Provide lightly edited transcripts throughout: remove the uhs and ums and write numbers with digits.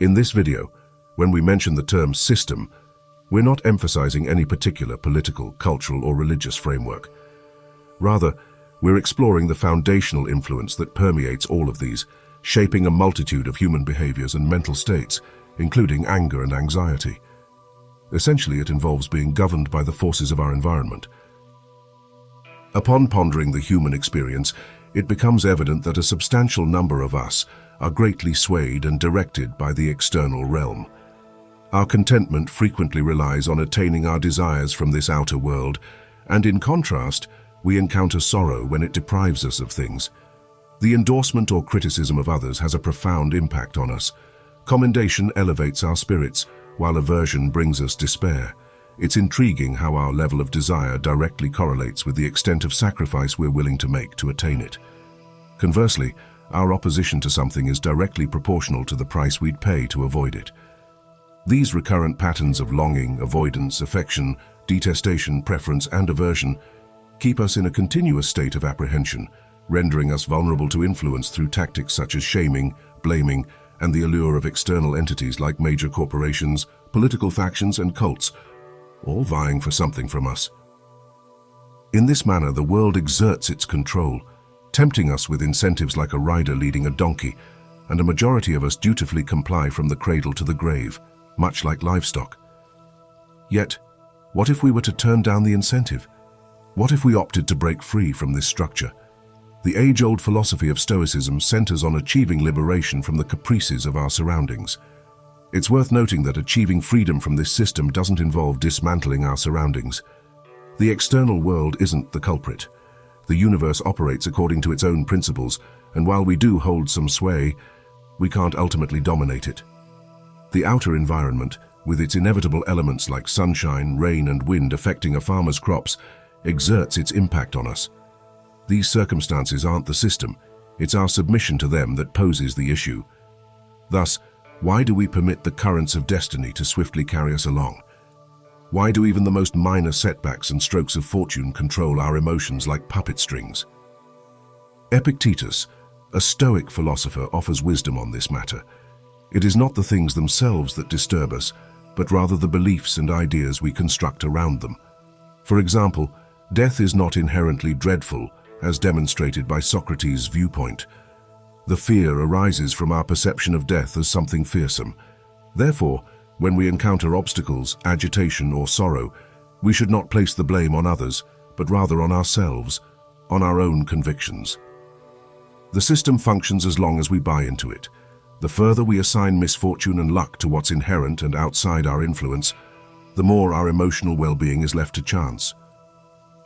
In this video, when we mention the term system, we're not emphasizing any particular political, cultural, or religious framework. Rather, we're exploring the foundational influence that permeates all of these, shaping a multitude of human behaviors and mental states, including anger and anxiety. Essentially, it involves being governed by the forces of our environment. Upon pondering the human experience, it becomes evident that a substantial number of us are greatly swayed and directed by the external realm. Our contentment frequently relies on attaining our desires from this outer world, and in contrast, we encounter sorrow when it deprives us of things. The endorsement or criticism of others has a profound impact on us. Commendation elevates our spirits, while aversion brings us despair. It's intriguing how our level of desire directly correlates with the extent of sacrifice we're willing to make to attain it. Conversely, our opposition to something is directly proportional to the price we'd pay to avoid it. These recurrent patterns of longing, avoidance, affection, detestation, preference, and aversion keep us in a continuous state of apprehension, rendering us vulnerable to influence through tactics such as shaming, blaming, and the allure of external entities like major corporations, political factions, and cults, all vying for something from us. In this manner, the world exerts its control, tempting us with incentives like a rider leading a donkey, and a majority of us dutifully comply from the cradle to the grave, much like livestock. Yet, what if we were to turn down the incentive? What if we opted to break free from this structure? The age-old philosophy of Stoicism centers on achieving liberation from the caprices of our surroundings. It's worth noting that achieving freedom from this system doesn't involve dismantling our surroundings. The external world isn't the culprit. The universe operates according to its own principles, and while we do hold some sway, we can't ultimately dominate it. The outer environment, with its inevitable elements like sunshine, rain, and wind affecting a farmer's crops, exerts its impact on us. These circumstances aren't the system, it's our submission to them that poses the issue. Thus, why do we permit the currents of destiny to swiftly carry us along? Why do even the most minor setbacks and strokes of fortune control our emotions like puppet strings? Epictetus, a Stoic philosopher, offers wisdom on this matter. It is not the things themselves that disturb us, but rather the beliefs and ideas we construct around them. For example, death is not inherently dreadful, as demonstrated by Socrates' viewpoint. The fear arises from our perception of death as something fearsome. Therefore, when we encounter obstacles, agitation, or sorrow, we should not place the blame on others, but rather on ourselves, on our own convictions. The system functions as long as we buy into it. The further we assign misfortune and luck to what's inherent and outside our influence, the more our emotional well-being is left to chance.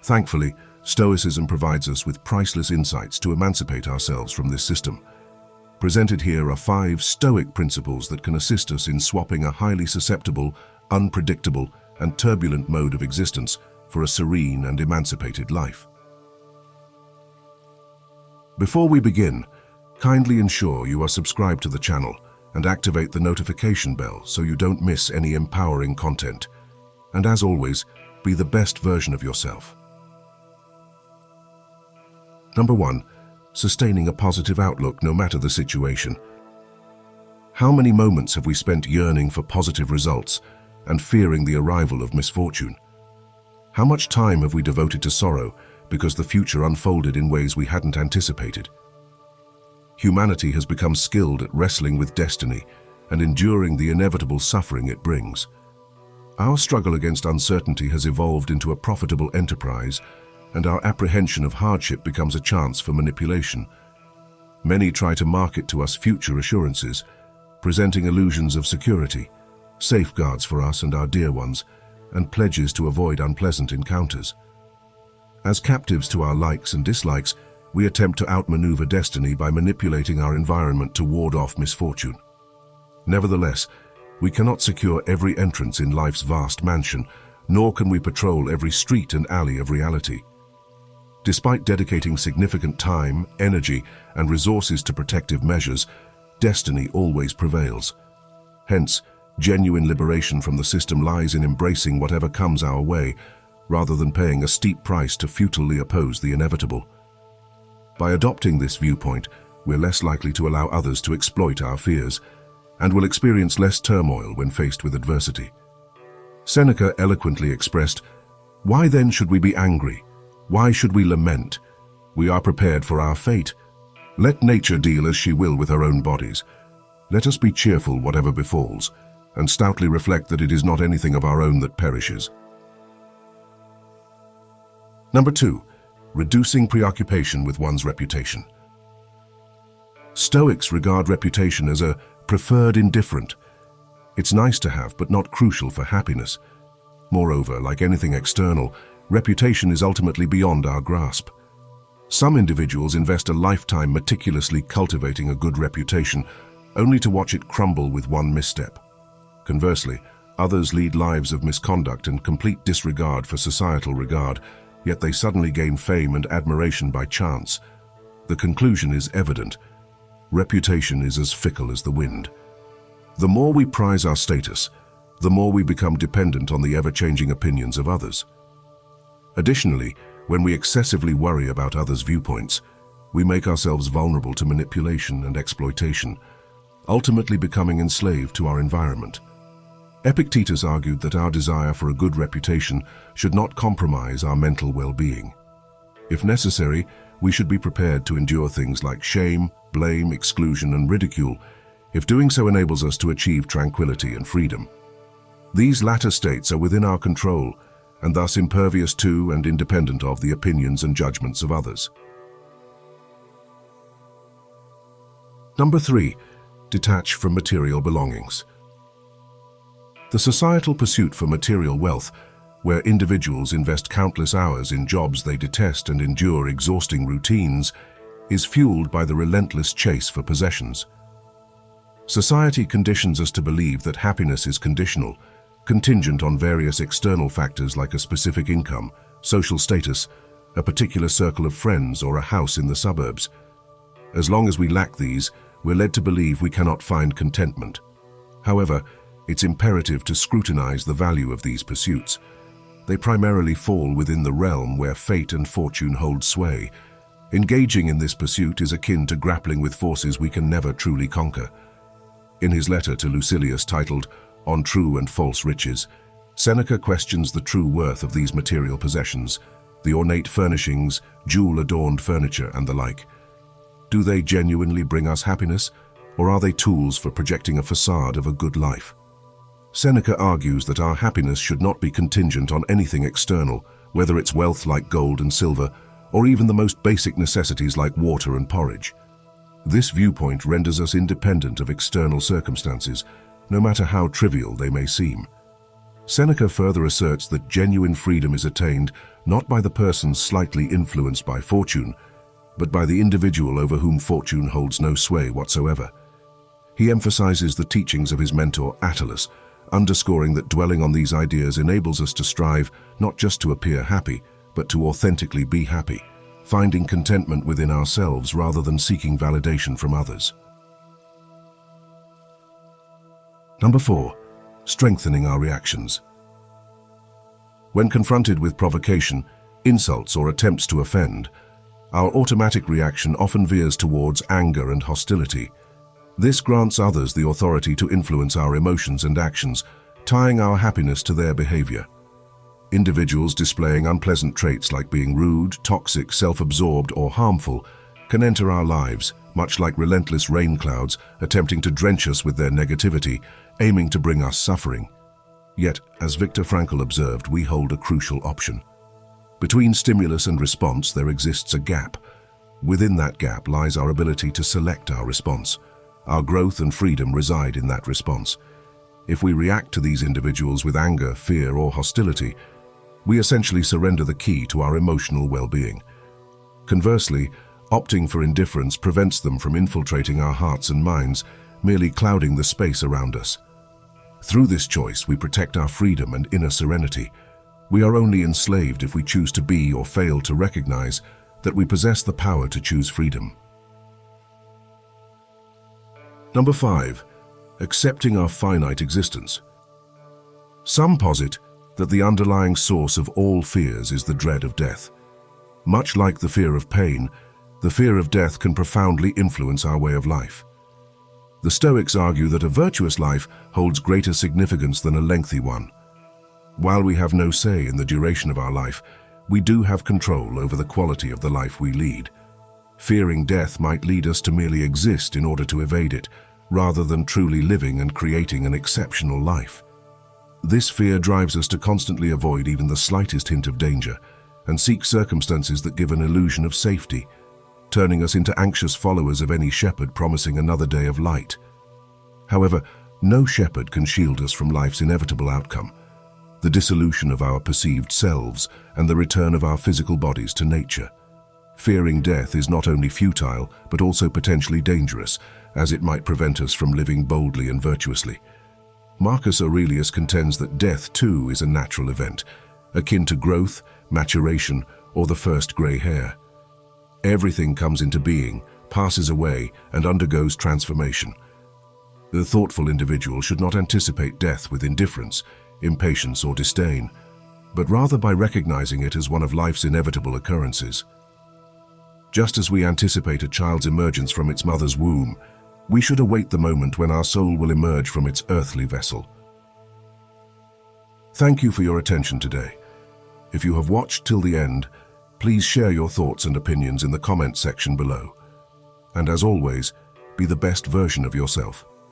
Thankfully, Stoicism provides us with priceless insights to emancipate ourselves from this system. Presented here are 5 Stoic principles that can assist us in swapping a highly susceptible, unpredictable, and turbulent mode of existence for a serene and emancipated life. Before we begin, kindly ensure you are subscribed to the channel and activate the notification bell so you don't miss any empowering content. And as always, be the best version of yourself. Number 1. Sustaining a positive outlook no matter the situation. How many moments have we spent yearning for positive results and fearing the arrival of misfortune? How much time have we devoted to sorrow because the future unfolded in ways we hadn't anticipated? Humanity has become skilled at wrestling with destiny and enduring the inevitable suffering it brings. Our struggle against uncertainty has evolved into a profitable enterprise, and our apprehension of hardship becomes a chance for manipulation. Many try to market to us future assurances, presenting illusions of security, safeguards for us and our dear ones, and pledges to avoid unpleasant encounters. As captives to our likes and dislikes, we attempt to outmaneuver destiny by manipulating our environment to ward off misfortune. Nevertheless, we cannot secure every entrance in life's vast mansion, nor can we patrol every street and alley of reality. Despite dedicating significant time, energy, and resources to protective measures, destiny always prevails. Hence, genuine liberation from the system lies in embracing whatever comes our way, rather than paying a steep price to futilely oppose the inevitable. By adopting this viewpoint, we're less likely to allow others to exploit our fears, and will experience less turmoil when faced with adversity. Seneca eloquently expressed, "Why then should we be angry? Why should we lament? We are prepared for our fate. Let nature deal as she will with her own bodies. Let us be cheerful whatever befalls, and stoutly reflect that it is not anything of our own that perishes." Number 2, reducing preoccupation with one's reputation. Stoics regard reputation as a preferred indifferent. It's nice to have, but not crucial for happiness. Moreover, like anything external, reputation is ultimately beyond our grasp. Some individuals invest a lifetime meticulously cultivating a good reputation, only to watch it crumble with one misstep. Conversely, others lead lives of misconduct and complete disregard for societal regard, yet they suddenly gain fame and admiration by chance. The conclusion is evident. Reputation is as fickle as the wind. The more we prize our status, the more we become dependent on the ever-changing opinions of others. Additionally, when we excessively worry about others' viewpoints, we make ourselves vulnerable to manipulation and exploitation, ultimately becoming enslaved to our environment. Epictetus argued that our desire for a good reputation should not compromise our mental well-being. If necessary, we should be prepared to endure things like shame, blame, exclusion, and ridicule, if doing so enables us to achieve tranquility and freedom. These latter states are within our control, and thus impervious to and independent of the opinions and judgments of others. Number 3, detach from material belongings. The societal pursuit for material wealth, where individuals invest countless hours in jobs they detest and endure exhausting routines, is fueled by the relentless chase for possessions. Society conditions us to believe that happiness is conditional, contingent on various external factors like a specific income, social status, a particular circle of friends, or a house in the suburbs. As long as we lack these, we're led to believe we cannot find contentment. However, it's imperative to scrutinize the value of these pursuits. They primarily fall within the realm where fate and fortune hold sway. Engaging in this pursuit is akin to grappling with forces we can never truly conquer. In his letter to Lucilius titled On True and False Riches, Seneca questions the true worth of these material possessions, the ornate furnishings, jewel-adorned furniture, and the like. Do they genuinely bring us happiness, or are they tools for projecting a facade of a good life? Seneca argues that our happiness should not be contingent on anything external, whether it's wealth like gold and silver, or even the most basic necessities like water and porridge. This viewpoint renders us independent of external circumstances, no matter how trivial they may seem. Seneca further asserts that genuine freedom is attained not by the person slightly influenced by fortune, but by the individual over whom fortune holds no sway whatsoever. He emphasizes the teachings of his mentor Attalus, underscoring that dwelling on these ideas enables us to strive not just to appear happy, but to authentically be happy, finding contentment within ourselves rather than seeking validation from others. Number 4, strengthening our reactions. When confronted with provocation, insults, or attempts to offend, our automatic reaction often veers towards anger and hostility. This grants others the authority to influence our emotions and actions, tying our happiness to their behavior. Individuals displaying unpleasant traits like being rude, toxic, self-absorbed, or harmful can enter our lives, much like relentless rain clouds attempting to drench us with their negativity, aiming to bring us suffering. Yet, as Viktor Frankl observed, we hold a crucial option. Between stimulus and response, there exists a gap. Within that gap lies our ability to select our response. Our growth and freedom reside in that response. If we react to these individuals with anger, fear, or hostility, we essentially surrender the key to our emotional well-being. Conversely, opting for indifference prevents them from infiltrating our hearts and minds, merely clouding the space around us. Through this choice, we protect our freedom and inner serenity. We are only enslaved if we choose to be or fail to recognize that we possess the power to choose freedom. Number 5, accepting our finite existence. Some posit that the underlying source of all fears is the dread of death. Much like the fear of pain, the fear of death can profoundly influence our way of life. The Stoics argue that a virtuous life holds greater significance than a lengthy one. While we have no say in the duration of our life, we do have control over the quality of the life we lead. Fearing death might lead us to merely exist in order to evade it, rather than truly living and creating an exceptional life. This fear drives us to constantly avoid even the slightest hint of danger and seek circumstances that give an illusion of safety, turning us into anxious followers of any shepherd promising another day of light. However, no shepherd can shield us from life's inevitable outcome, the dissolution of our perceived selves and the return of our physical bodies to nature. Fearing death is not only futile, but also potentially dangerous, as it might prevent us from living boldly and virtuously. Marcus Aurelius contends that death too is a natural event, akin to growth, maturation, or the first gray hair. Everything comes into being, passes away, and undergoes transformation. The thoughtful individual should not anticipate death with indifference, impatience, or disdain, but rather by recognizing it as one of life's inevitable occurrences. Just as we anticipate a child's emergence from its mother's womb, we should await the moment when our soul will emerge from its earthly vessel. Thank you for your attention today. If you have watched till the end, please share your thoughts and opinions in the comment section below. And as always, be the best version of yourself.